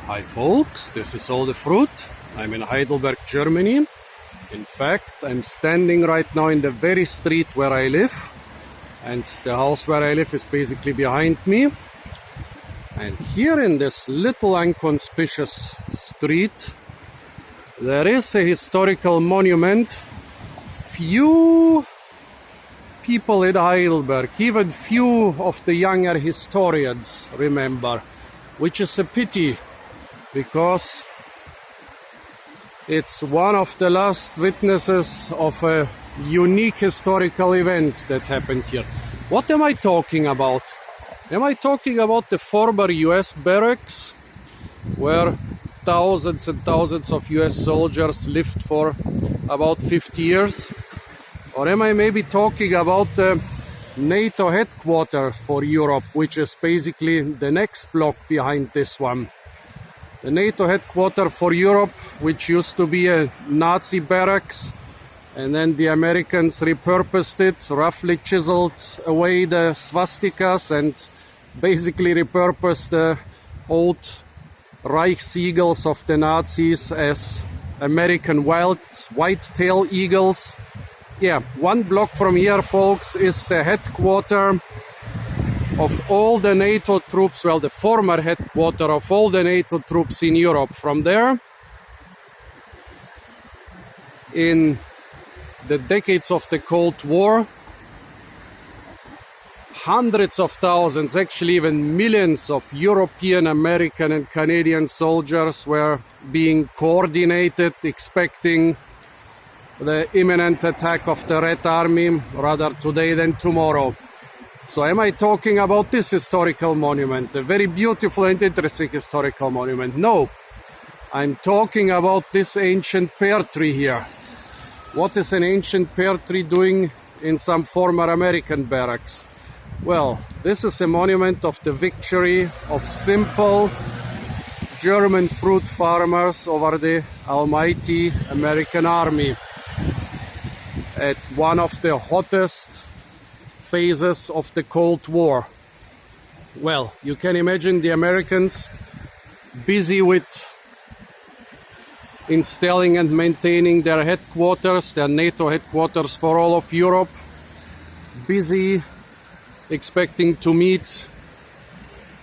Hi folks, this is All the Fruit. I'm in Heidelberg, Germany. In fact, I'm standing right now in the very street where I live. And the house where I live is basically behind me. And here in this little inconspicuous street, there is a historical monument. Few people in Heidelberg, even few of the younger historians remember, which is a pity, because it's one of the last witnesses of a unique historical event that happened here. What am I talking about? Am I talking about the former US barracks, where thousands and thousands of US soldiers lived for about 50 years? Or am I maybe talking about the NATO headquarters for Europe, which is basically the next block behind this one? The NATO headquarters for Europe, which used to be a Nazi barracks, and then the Americans repurposed it, roughly chiseled away the swastikas and basically repurposed the old Reichseagles of the Nazis as American white-tailed eagles. Yeah, one block from here, folks, is the headquarters of all the NATO troops, well, the former headquarters of all the NATO troops in Europe. From there, in the decades of the Cold War, hundreds of thousands, actually even millions of European, American and Canadian soldiers were being coordinated, expecting the imminent attack of the Red Army, rather today than tomorrow. So am I talking about this historical monument, a very beautiful and interesting historical monument? No, I'm talking about this ancient pear tree here. What is an ancient pear tree doing in some former American barracks? Well, this is a monument of the victory of simple German fruit farmers over the almighty American army at one of the hottest phases of the Cold War. Well, you can imagine the Americans busy with installing and maintaining their headquarters, their NATO headquarters for all of Europe, busy expecting to meet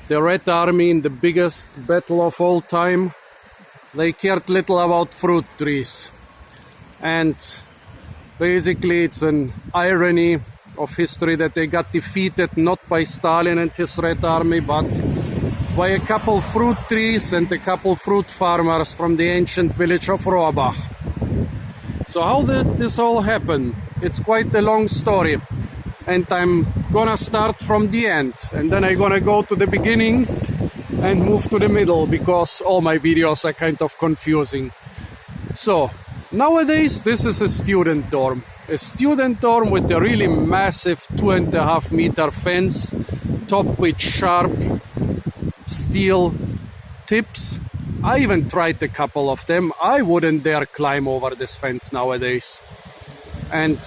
the Red Army in the biggest battle of all time. They cared little about fruit trees. And basically it's an irony of history that they got defeated not by Stalin and his Red Army, but by a couple fruit trees and a couple fruit farmers from the ancient village of Rohrbach. So how did this all happen? It's quite a long story, and I'm gonna start from the end, and then I'm gonna go to the beginning and move to the middle, because all my videos are kind of confusing. So nowadays this is a student dorm. A student dorm with a really massive 2.5 meter fence, topped with sharp steel tips. I even tried a couple of them. I wouldn't dare climb over this fence nowadays. And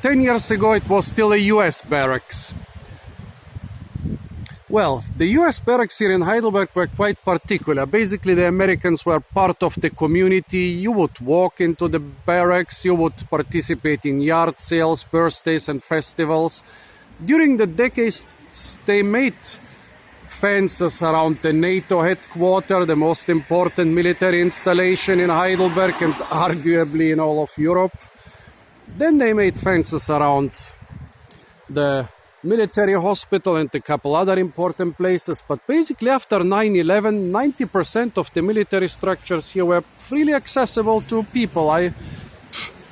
10 years ago it was still a US barracks. Well, the US barracks here in Heidelberg were quite particular. Basically, the Americans were part of the community. You would walk into the barracks, you would participate in yard sales, birthdays and festivals. During the decades, they made fences around the NATO headquarters, the most important military installation in Heidelberg and arguably in all of Europe. Then they made fences around the military hospital and a couple other important places. But basically after 9/11, 90% of the military structures here were freely accessible to people.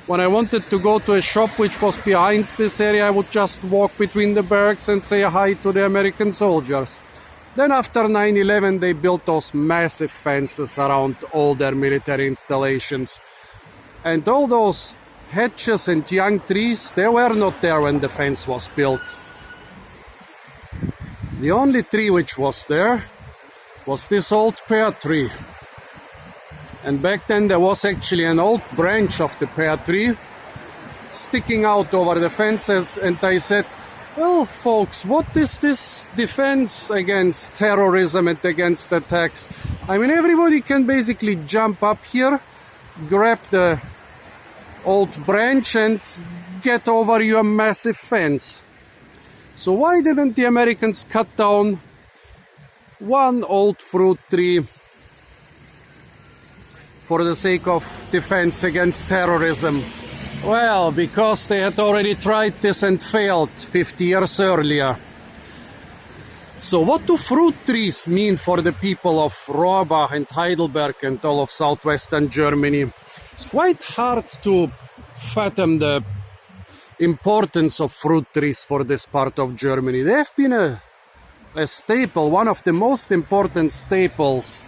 When I wanted to go to a shop which was behind this area, I would just walk between the barracks and say hi to the American soldiers. Then after 9/11, they built those massive fences around all their military installations. And all those hedges and young trees, they were not there when the fence was built. The only tree which was there was this old pear tree. And back then there was actually an old branch of the pear tree sticking out over the fences, and I said, well, folks, what is this defense against terrorism and against attacks? I mean, everybody can basically jump up here, grab the old branch and get over your massive fence. So why didn't the Americans cut down one old fruit tree for the sake of defense against terrorism? Well, because they had already tried this and failed 50 years earlier. So what do fruit trees mean for the people of Rohrbach and Heidelberg and all of southwestern Germany? It's quite hard to fathom the importance of fruit trees for this part of Germany. They have been a staple, one of the most important staples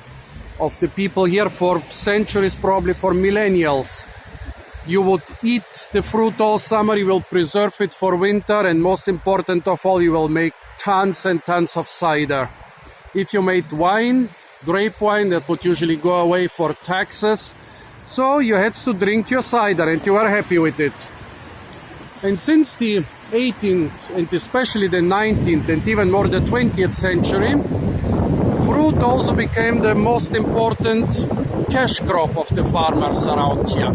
of the people here for centuries, probably for millennials. You would eat the fruit all summer, you will preserve it for winter, and most important of all, you will make tons and tons of cider. If you made wine, grape wine, that would usually go away for taxes. So you had to drink your cider and you were happy with it. And since the 18th and especially the 19th and even more the 20th century, fruit also became the most important cash crop of the farmers around here.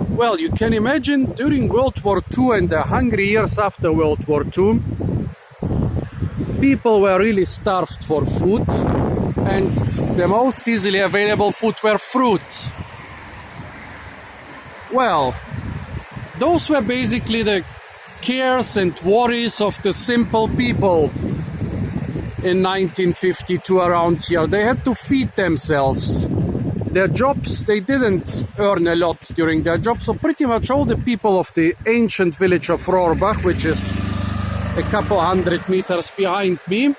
Well, you can imagine during World War II and the hungry years after World War II, people were really starved for food, and the most easily available food were fruits. Well, those were basically the cares and worries of the simple people in 1952 around here. They had to feed themselves. Their jobs, they didn't earn a lot during their jobs, so pretty much all the people of the ancient village of Rohrbach, which is a couple 100 meters behind me,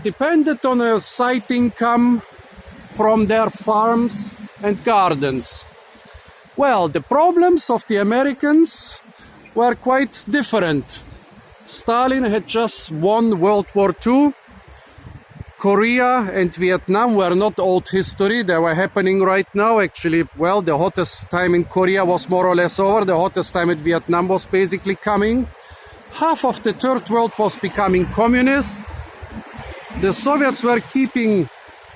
depended on a side income from their farms and gardens. Well, the problems of the Americans were quite different. Stalin had just won World War II. Korea and Vietnam were not old history, they were happening right now. Actually, well, the hottest time in Korea was more or less over, the hottest time in Vietnam was basically coming. Half of the third world was becoming communist. The Soviets were keeping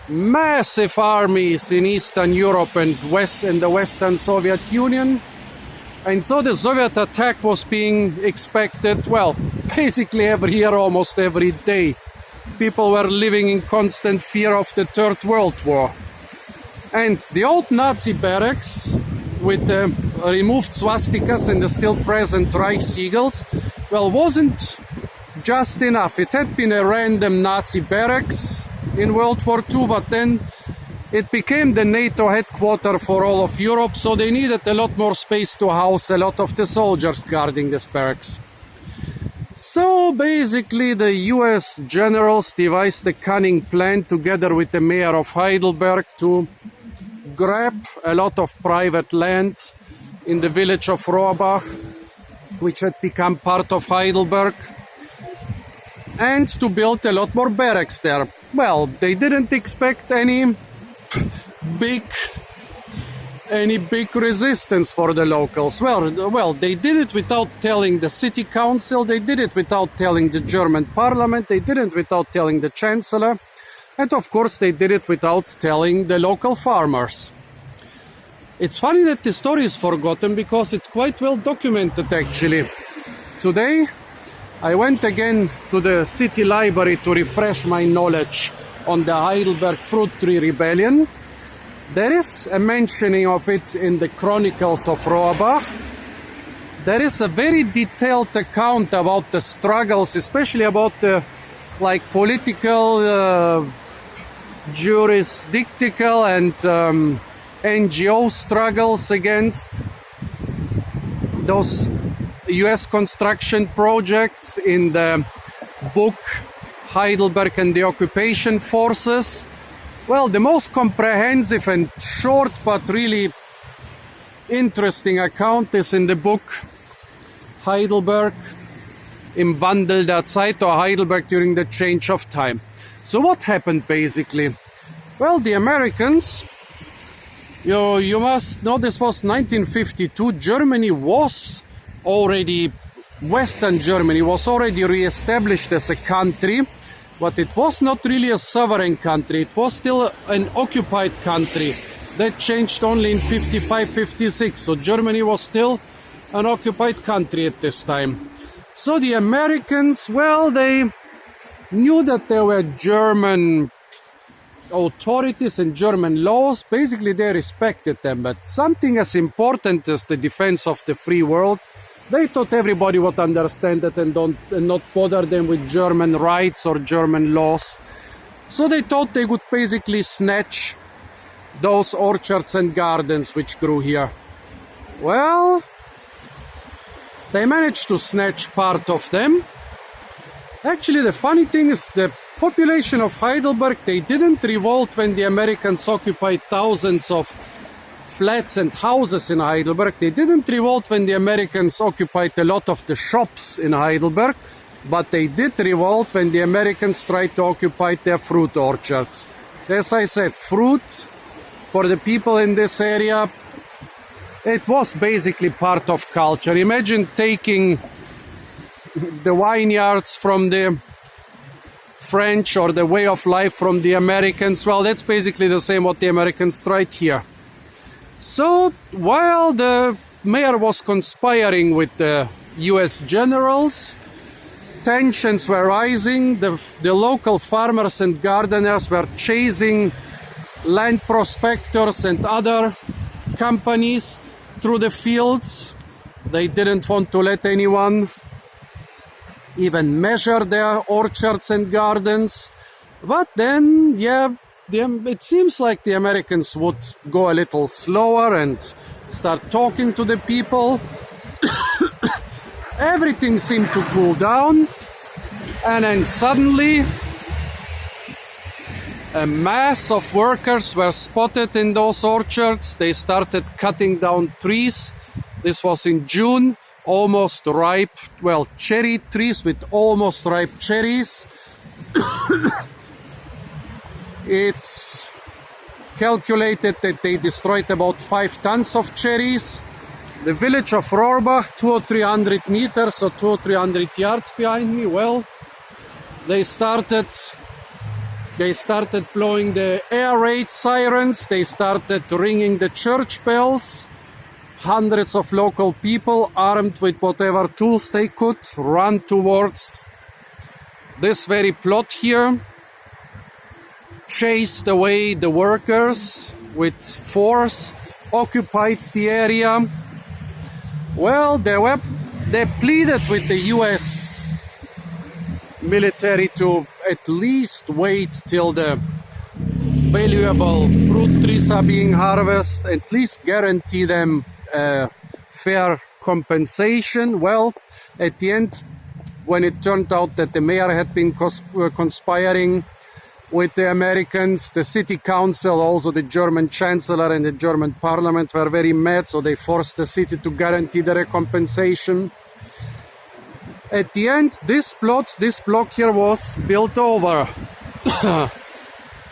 massive armies in Eastern Europe and the Western Soviet Union. And so the Soviet attack was being expected, well, basically every year, almost every day. People were living in constant fear of the Third World War. And the old Nazi barracks with the removed swastikas and the still present Reich Siegels, well, wasn't just enough. It had been a random Nazi barracks in World War II, but then it became the NATO headquarters for all of Europe, so they needed a lot more space to house a lot of the soldiers guarding this barracks. So basically the US generals devised a cunning plan together with the mayor of Heidelberg to grab a lot of private land in the village of Rohrbach, which had become part of Heidelberg, and to build a lot more barracks there. Well, they didn't expect any big resistance for the locals. Well, they did it without telling the city council, they did it without telling the German parliament, they did it without telling the chancellor, and of course they did it without telling the local farmers. It's funny that the story is forgotten because it's quite well documented actually. Today I went again to the city library to refresh my knowledge on the Heidelberg Fruit Tree Rebellion. There is a mentioning of it in the Chronicles of Rohrbach. There is a very detailed account about the struggles, especially about the political, jurisdictional and NGO struggles against those US construction projects in the book Heidelberg and the Occupation Forces. Well, the most comprehensive and short but really interesting account is in the book Heidelberg im Wandel der Zeit, or Heidelberg during the change of time. So what happened basically? Well, the Americans, you must know this was 1952. Germany was already, Western Germany was already re-established as a country. But it was not really a sovereign country. It was still an occupied country. That changed only in 55, 56. So Germany was still an occupied country at this time. So the Americans, well, they knew that there were German authorities and German laws. Basically, they respected them. But something as important as the defense of the free world, they thought everybody would understand it and not bother them with German rights or German laws. So they thought they would basically snatch those orchards and gardens which grew here. Well, they managed to snatch part of them. Actually, the funny thing is the population of Heidelberg, they didn't revolt when the Americans occupied thousands of flats and houses in Heidelberg. They didn't revolt when the Americans occupied a lot of the shops in Heidelberg, but they did revolt when the Americans tried to occupy their fruit orchards. As I said, fruit for the people in this area, it was basically part of culture. Imagine taking the vineyards from the French or the way of life from the Americans. Well, that's basically the same what the Americans tried here. So while the mayor was conspiring with the US generals, tensions were rising. The local farmers and gardeners were chasing land prospectors and other companies through the fields. They didn't want to let anyone even measure their orchards and gardens. But then, it seems like the Americans would go a little slower and start talking to the people. Everything seemed to cool down, and then suddenly a mass of workers were spotted in those orchards. They started cutting down trees. This was in June. Almost ripe, well, cherry trees with almost ripe cherries. It's calculated that they destroyed about 5 tons of cherries. The village of Rohrbach, 200 or 300 meters or 200 or 300 yards behind me, well, they started blowing the air raid sirens. They started ringing the church bells. Hundreds of local people, armed with whatever tools they could, run towards this very plot here, chased away the workers with force, occupied the area. Well, they pleaded with the US military to at least wait till the valuable fruit trees are being harvested, at least guarantee them fair compensation. Well, at the end, when it turned out that the mayor had been conspiring with the Americans, the city council, also the German chancellor and the German parliament were very mad, so they forced the city to guarantee the recompensation. At the end, this block here was built over.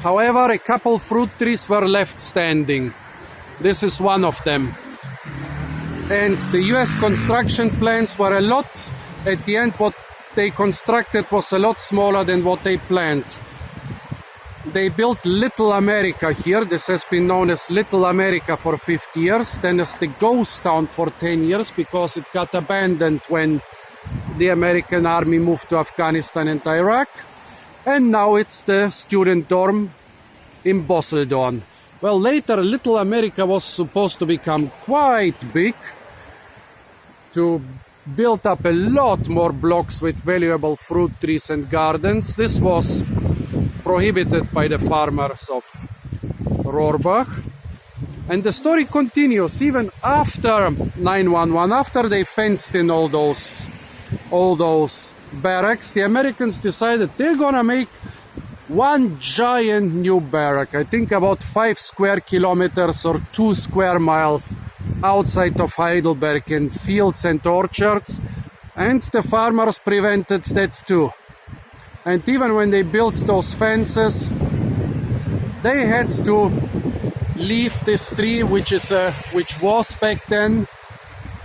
However, a couple fruit trees were left standing. This is one of them. And the US construction plans were a lot, at the end what they constructed was a lot smaller than what they planned. They built Little America here. This has been known as Little America for 50 years, then as the ghost town for 10 years because it got abandoned when the American army moved to Afghanistan and Iraq. And now it's the student dorm in Bosseldorn. Well, later Little America was supposed to become quite big, to build up a lot more blocks with valuable fruit trees and gardens. This was prohibited by the farmers of Rohrbach. And the story continues even after 9/11, after they fenced in all those barracks. The Americans decided they're gonna make one giant new barrack, I think about 5 square kilometers or 2 square miles outside of Heidelberg, in fields and orchards, and the farmers prevented that too. And even when they built those fences, they had to leave this tree, which was back then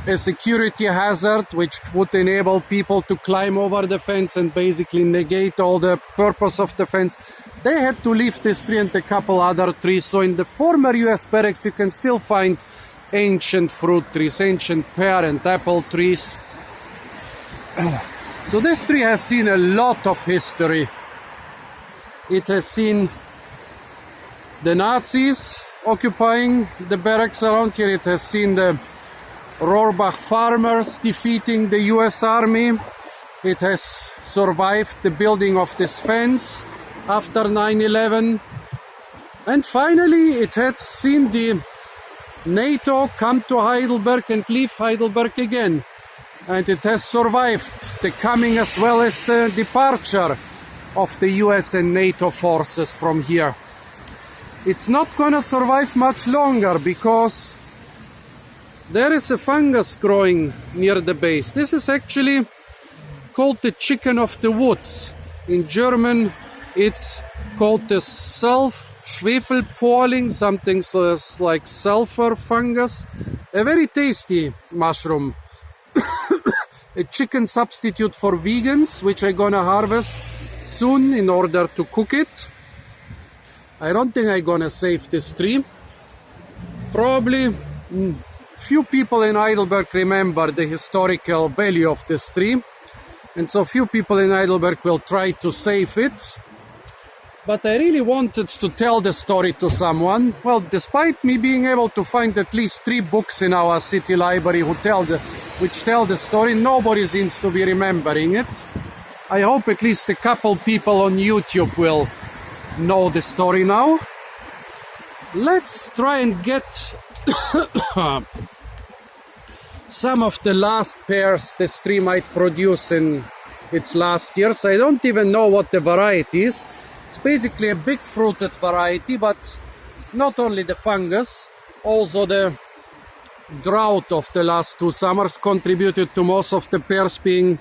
a security hazard, which would enable people to climb over the fence and basically negate all the purpose of the fence. They had to leave this tree and a couple other trees. So in the former US barracks, you can still find ancient fruit trees, ancient pear and apple trees. So this tree has seen a lot of history. It has seen the Nazis occupying the barracks around here. It has seen the Rohrbach farmers defeating the US Army. It has survived the building of this fence after 9/11. And finally, it had seen the NATO come to Heidelberg and leave Heidelberg again. And it has survived the coming as well as the departure of the US and NATO forces from here. It's not gonna survive much longer because there is a fungus growing near the base. This is actually called the chicken of the woods. In German, it's called the Schwefelporling, something like sulfur fungus. A very tasty mushroom. A chicken substitute for vegans, which I'm gonna harvest soon in order to cook it. I don't think I'm gonna save this tree. Probably few people in Heidelberg remember the historical value of this tree, and so few people in Heidelberg will try to save it. But I really wanted to tell the story to someone. Well, despite me being able to find at least 3 books in our city library which tell the story, nobody seems to be remembering it. I hope at least a couple people on YouTube will know the story now. Let's try and get some of the last pears this tree might produce in its last years. I don't even know what the variety is. It's basically a big fruited variety, but not only the fungus, also the drought of the last 2 summers contributed to most of the pears being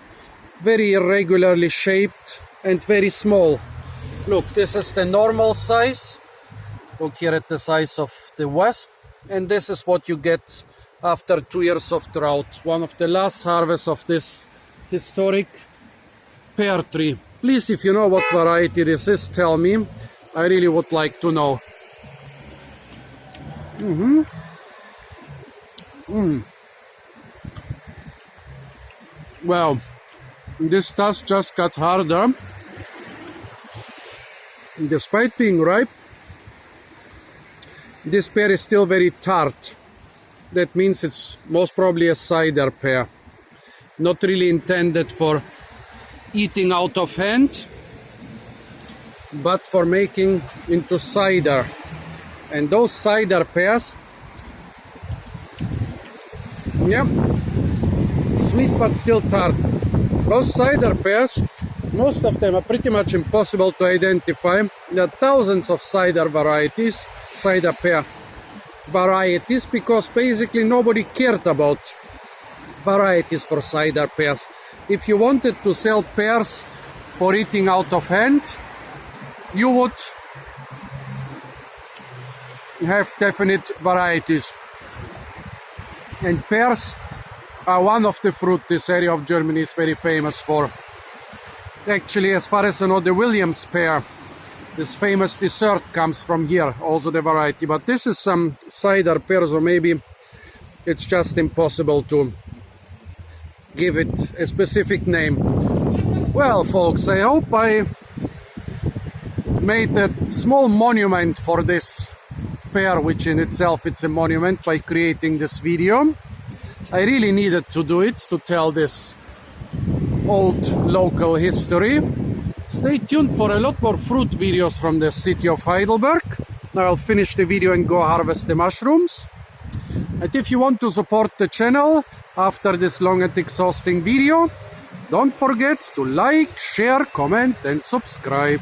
very irregularly shaped and very small. Look, this is the normal size. Look here at the size of the wasp. And this is what you get after 2 years of drought. One of the last harvests of this historic pear tree. Please, if you know what variety this is, tell me. I really would like to know. Well, this task just got harder. Despite being ripe, this pear is still very tart. That means it's most probably a cider pear. Not really intended for eating out of hand, but for making into cider. And those cider pears, yeah, sweet but still tart. Those cider pears, most of them are pretty much impossible to identify. There are thousands of cider varieties, cider pear varieties, because basically nobody cared about varieties for cider pears. If you wanted to sell pears for eating out of hand, you would have definite varieties. And pears are one of the fruit this area of Germany is very famous for. Actually, as far as I know, the Williams pear, this famous dessert, comes from here, also the variety. But this is some cider pear, so maybe it's just impossible to give it a specific name. Well, folks, I hope I made a small monument for this pear, which in itself it's a monument, by creating this video. I really needed to do it to tell this old local history. Stay tuned for a lot more fruit videos from the city of Heidelberg. Now I'll finish the video and go harvest the mushrooms. And if you want to support the channel after this long and exhausting video, don't forget to like, share, comment and subscribe.